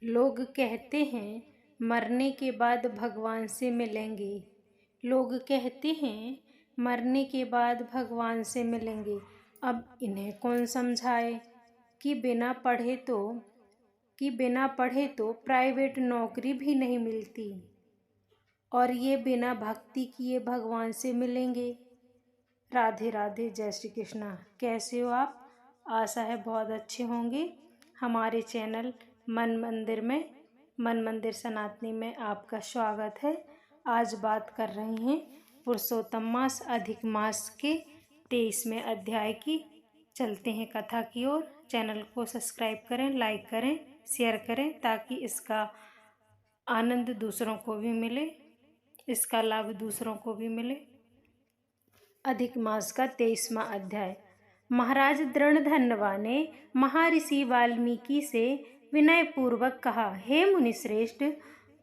लोग कहते हैं मरने के बाद भगवान से मिलेंगे। लोग कहते हैं मरने के बाद भगवान से मिलेंगे। अब इन्हें कौन समझाए कि बिना पढ़े तो प्राइवेट नौकरी भी नहीं मिलती और ये बिना भक्ति किए भगवान से मिलेंगे। राधे राधे, जय श्री कृष्णा। कैसे हो आप? आशा है बहुत अच्छे होंगे। हमारे चैनल मन मंदिर सनातनी में आपका स्वागत है। आज बात कर रहे हैं पुरुषोत्तम मास अधिक मास के 23वें अध्याय की। चलते हैं कथा की ओर। चैनल को सब्सक्राइब करें, लाइक करें, शेयर करें ताकि इसका आनंद दूसरों को भी मिले, इसका लाभ दूसरों को भी मिले। अधिक मास का 23वां अध्याय। महाराज दृढ़धन्वा ने महर्षि वाल्मीकि से विनय पूर्वक कहा, हे मुनिश्रेष्ठ,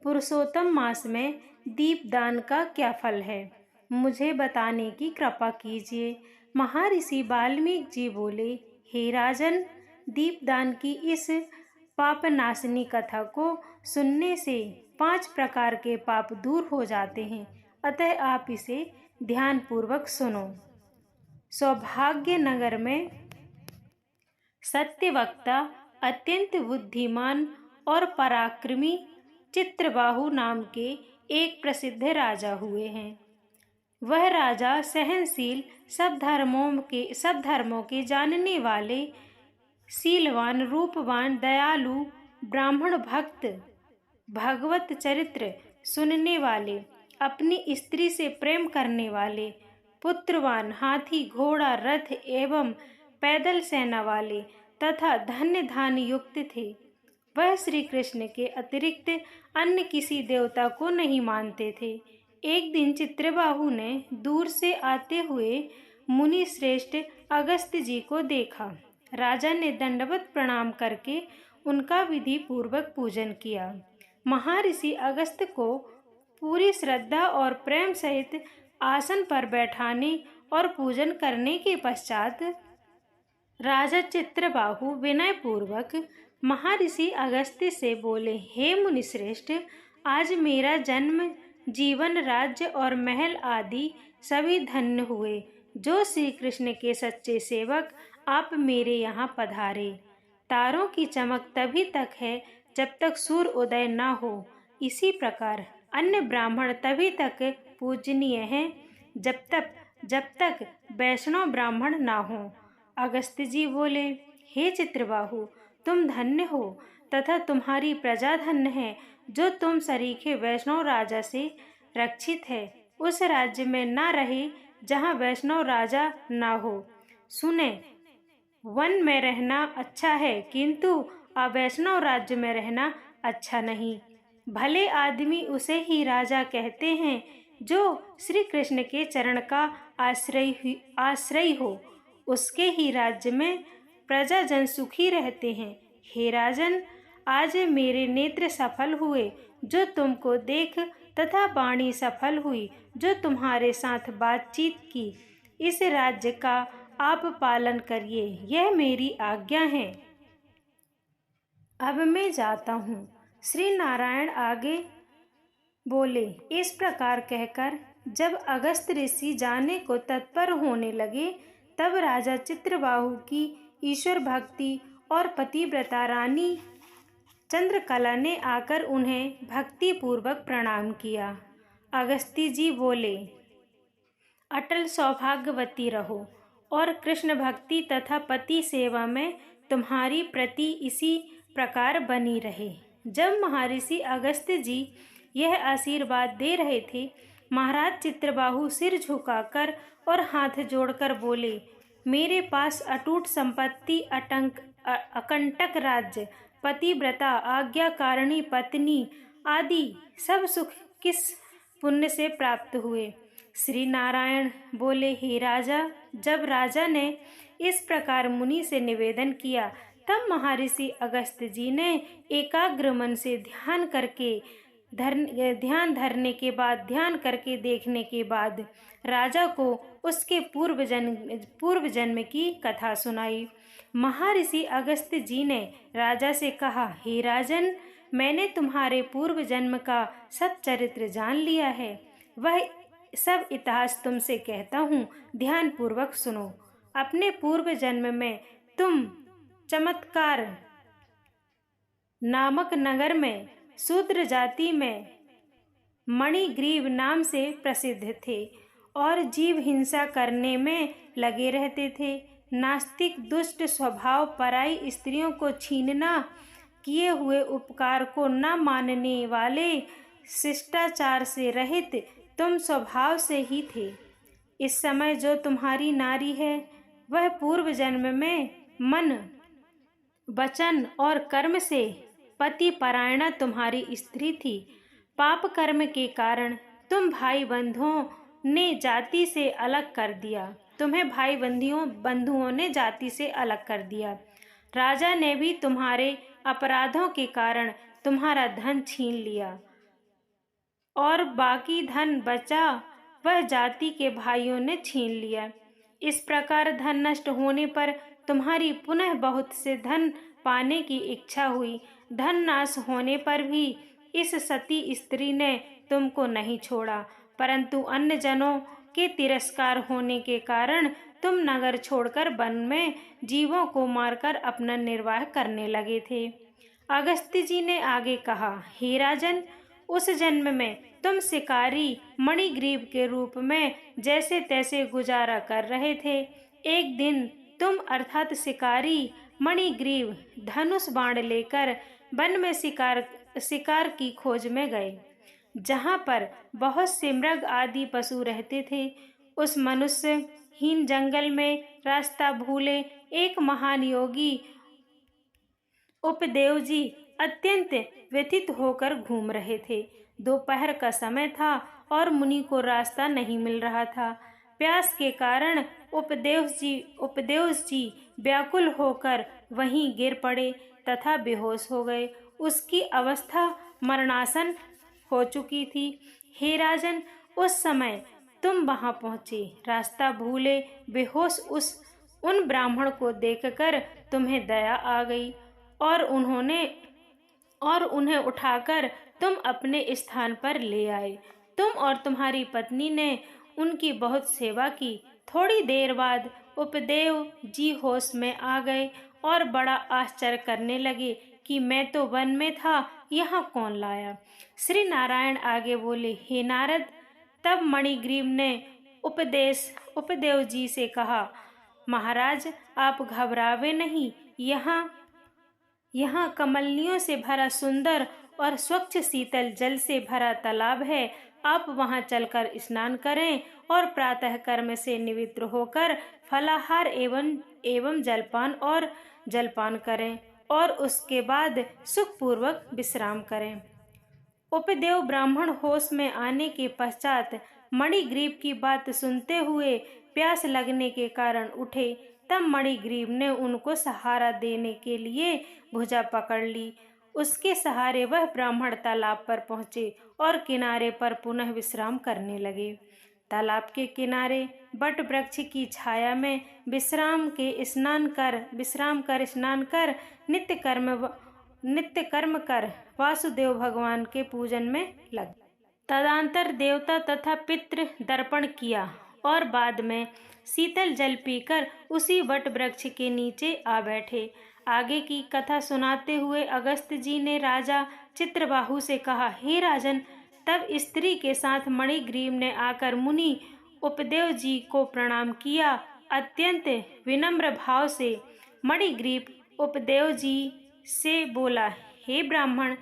पुरुषोत्तम मास में दीपदान का क्या फल है? मुझे बताने की कृपा कीजिए। महर्षि वाल्मीकि जी बोले, हे राजन, दीपदान की इस पापनाशनी कथा को सुनने से 5 प्रकार के पाप दूर हो जाते हैं, अतः आप इसे ध्यान पूर्वक सुनो। सौभाग्य नगर में सत्यवक्ता, अत्यंत बुद्धिमान और पराक्रमी चित्रबाहु नाम के एक प्रसिद्ध राजा हुए हैं। वह राजा सहनशील, सब धर्मों के जानने वाले, शीलवान, रूपवान, दयालु, ब्राह्मण भक्त, भगवत चरित्र सुनने वाले, अपनी स्त्री से प्रेम करने वाले, पुत्रवान, हाथी, घोड़ा, रथ एवं पैदल सेना वाले तथा धन्य धान्य युक्त थे। वह श्री कृष्ण के अतिरिक्त अन्य किसी देवता को नहीं मानते थे। एक दिन चित्रबाहु ने दूर से आते हुए मुनि श्रेष्ठ अगस्त्य जी को देखा। राजा ने दंडवत प्रणाम करके उनका विधि पूर्वक पूजन किया। महर्षि अगस्त्य को पूरी श्रद्धा और प्रेम सहित आसन पर बैठाने और पूजन करने के पश्चात राजा चित्रबाहु विनय पूर्वक महर्षि अगस्त्य से बोले, हे मुनिश्रेष्ठ, आज मेरा जन्म, जीवन, राज्य और महल आदि सभी धन्य हुए। जो श्री कृष्ण के सच्चे सेवक आप मेरे यहाँ पधारे। तारों की चमक तभी तक है जब तक सूर्य उदय न हो। इसी प्रकार अन्य ब्राह्मण तभी तक पूजनीय हैं जब तक वैष्णव ब्राह्मण ना हो। अगस्त्य जी बोले, हे चित्रबाहु, तुम धन्य हो तथा तुम्हारी प्रजा धन्य है, जो तुम सरीखे वैष्णव राजा से रक्षित है। उस राज्य में न रहे जहाँ वैष्णव राजा ना हो। सुने, वन में रहना अच्छा है किंतु अवैष्णव राज्य में रहना अच्छा नहीं। भले आदमी उसे ही राजा कहते हैं जो श्री कृष्ण के चरण का आश्रय हो। उसके ही राज्य में प्रजाजन सुखी रहते हैं। हे राजन, आज मेरे नेत्र सफल हुए जो तुमको देख, तथा वाणी सफल हुई जो तुम्हारे साथ बातचीत की। इस राज्य का आप पालन करिए, यह मेरी आज्ञा है। अब मैं जाता हूँ। श्री नारायण आगे बोले। इस प्रकार कहकर जब अगस्त्य ऋषि जाने को तत्पर होने लगे, तब राजा चित्रबाहु की ईश्वर भक्ति और पतिव्रता रानी चंद्रकला ने आकर उन्हें भक्ति पूर्वक प्रणाम किया। अगस्त्य जी बोले, अटल सौभाग्यवती रहो और कृष्ण भक्ति तथा पति सेवा में तुम्हारी प्रति इसी प्रकार बनी रहे। जब महर्षि अगस्त्य जी यह आशीर्वाद दे रहे थे, महाराज चित्रबाहु सिर झुकाकर और हाथ जोड़कर बोले, मेरे पास अटूट संपत्ति, अकंटक राज्य, पतिव्रता, आज्ञाकारिणी पत्नी आदि सब सुख किस पुण्य से प्राप्त हुए? श्री नारायण बोले, हे राजा, जब राजा ने इस प्रकार मुनि से निवेदन किया, तब महर्षि अगस्त्य जी ने एकाग्र मन से ध्यान करके देखने के बाद राजा को उसके पूर्व जन्म की कथा सुनाई। महर्षि अगस्त्य जी ने राजा से कहा, हे राजन, मैंने तुम्हारे पूर्व जन्म का सब चरित्र जान लिया है। वह सब इतिहास तुमसे कहता हूँ, ध्यान पूर्वक सुनो। अपने पूर्व जन्म में तुम चमत्कार नामक नगर में शूद्र जाति में मणिग्रीव नाम से प्रसिद्ध थे और जीव हिंसा करने में लगे रहते थे। नास्तिक दुष्ट स्वभाव, पराई स्त्रियों को छीनना, किए हुए उपकार को न मानने वाले, शिष्टाचार से रहित तुम स्वभाव से ही थे। इस समय जो तुम्हारी नारी है वह पूर्व जन्म में मन, वचन और कर्म से पति परायणा तुम्हारी स्त्री थी। पाप कर्म के कारण तुम भाई बंधुओं ने जाति से अलग कर दिया। तुम्हें भाई बंधुओं ने जाति से अलग कर दिया। राजा ने भी तुम्हारे अपराधों के कारण तुम्हारा धन छीन लिया और बाकी धन बचा वह जाति के भाइयों ने छीन लिया। इस प्रकार धन नष्ट होने पर तुम्हारी पुनः बहुत से धन पाने की इच्छा हुई। धन नाश होने पर भी इस सती स्त्री ने तुमको नहीं छोड़ा, परंतु अन्य जनों के तिरस्कार होने के कारण तुम नगर छोड़कर वन में जीवों को मारकर अपना निर्वाह करने लगे थे। अगस्त्य जी ने आगे कहा, हे राजन, उस जन्म में तुम शिकारी मणिग्रीव के रूप में जैसे तैसे गुजारा कर रहे थे। एक दिन तुम अर्थात शिकारी मणिग्रीव धनुष बाण लेकर वन में शिकार की खोज में गए, जहाँ पर बहुत से मृग आदि पशु रहते थे। उस मनुष्यहीन जंगल में रास्ता भूले एक महान योगी उपदेव जी अत्यंत व्यथित होकर घूम रहे थे। दोपहर का समय था और मुनि को रास्ता नहीं मिल रहा था। प्यास के कारण उपदेव जी व्याकुल होकर वहीं गिर पड़े तथा बेहोश हो गए। उसकी अवस्था मरणासन हो चुकी थी। हे राजन, उस समय तुम वहां पहुंचे। रास्ता भूले बेहोश उन ब्राह्मण को देखकर तुम्हें दया आ गई और उन्हें उठाकर तुम अपने स्थान पर ले आए। तुम और तुम्हारी पत्नी ने उनकी बहुत सेवा की। थोड़ी देर बाद उपदेव जी होश में आ गए और बड़ा आश्चर्य करने लगे कि मैं तो वन में था, यहाँ कौन लाया। श्री नारायण आगे बोले, हे नारद, तब मणिग्रीव ने उपदेव जी से कहा, महाराज, आप घबरावे नहीं। यहाँ कमलियों से भरा सुंदर और स्वच्छ शीतल जल से भरा तालाब है। आप वहां चलकर स्नान करें और प्रातः कर्म से निवृत्त होकर फलाहार एवं जलपान करें और उसके बाद सुखपूर्वक विश्राम करें। उपदेव ब्राह्मण होश में आने के पश्चात मणिग्रीव की बात सुनते हुए प्यास लगने के कारण उठे। तब मणिग्रीव ने उनको सहारा देने के लिए भुजा पकड़ ली। उसके सहारे वह ब्राह्मण तालाब पर पहुंचे और किनारे पर पुनः विश्राम करने लगे। तालाब के किनारे बट वृक्ष की छाया में विश्राम कर स्नान कर नित्य कर्म कर वासुदेव भगवान के पूजन में लग। तदंतर देवता तथा पितृ दर्पण किया और बाद में शीतल जल पीकर उसी वट वृक्ष के नीचे आ बैठे। आगे की कथा सुनाते हुए अगस्त्य जी ने राजा चित्रबाहु से कहा, हे राजन, तब स्त्री के साथ मणिग्रीव ने आकर मुनि उपदेव जी को प्रणाम किया। अत्यंत विनम्र भाव से मणिग्रीव उपदेव जी से बोला, हे ब्राह्मण,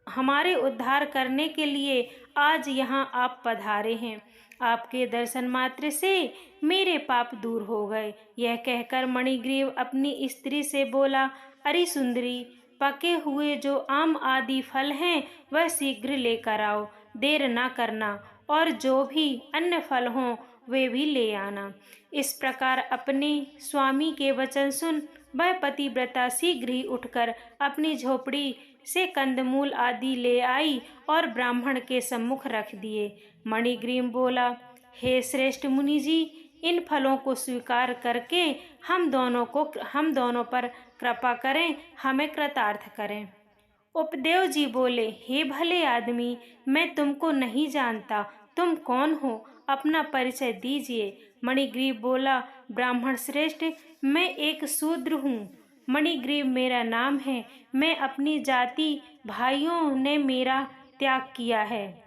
हमारे उद्धार करने के लिए आज यहाँ आप पधारे हैं। आपके दर्शन मात्र से मेरे पाप दूर हो गए। यह कहकर मणिग्रीव अपनी स्त्री से बोला, अरे सुंदरी, पके हुए जो आम आदि फल हैं वह शीघ्र लेकर आओ, देर ना करना, और जो भी अन्य फल हों वे भी ले आना। इस प्रकार अपने स्वामी के वचन सुन वह पतिव्रता शीघ्र ही उठकर अपनी झोपड़ी से कंदमूल आदि ले आई और ब्राह्मण के सम्मुख रख दिए। मणिग्रीव बोला, हे श्रेष्ठ मुनि जी, इन फलों को स्वीकार करके हम दोनों पर कृपा करें, हमें कृतार्थ करें। उपदेव जी बोले, हे भले आदमी, मैं तुमको नहीं जानता, तुम कौन हो, अपना परिचय दीजिए। मणिग्रीव बोला, ब्राह्मण श्रेष्ठ, मैं एक शूद्र हूँ। मणिग्रीव मेरा नाम है। मैं अपनी जाति भाइयों ने मेरा त्याग किया है।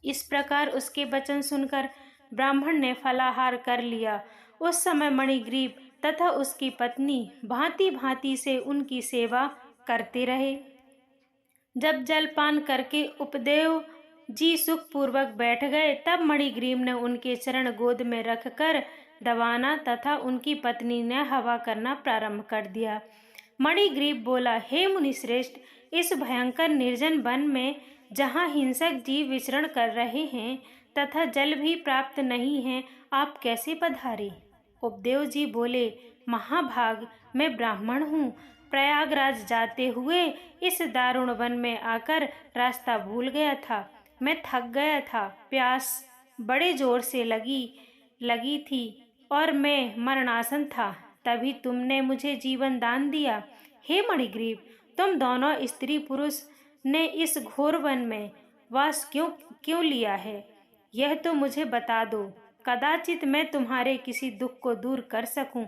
इस प्रकार उसके वचन सुनकर ब्राह्मण ने फलाहार कर लिया। उस समय मणिग्रीव तथा उसकी पत्नी भांति भांति से उनकी सेवा करते रहे। जब जलपान करके उपदेव जी सुखपूर्वक बैठ गए, तब मणिग्रीव ने उनके चरण गोद में रखकर दबाना तथा उनकी पत्नी ने हवा करना प्रारंभ कर दिया। मणिग्रीव बोला, हे मुनिश्रेष्ठ, इस भयंकर निर्जन वन में जहाँ हिंसक जीव विचरण कर रहे हैं तथा जल भी प्राप्त नहीं है, आप कैसे पधारे? उपदेव जी बोले, महाभाग, मैं ब्राह्मण हूँ। प्रयागराज जाते हुए इस दारुण वन में आकर रास्ता भूल गया था। मैं थक गया था, प्यास बड़े जोर से लगी थी और मैं मरणासन था। तभी तुमने मुझे जीवन दान दिया। हे मणिग्रीव, तुम दोनों स्त्री पुरुष ने इस घोर वन में वास क्यों लिया है, यह तो मुझे बता दो। कदाचित मैं तुम्हारे किसी दुख को दूर कर सकूं।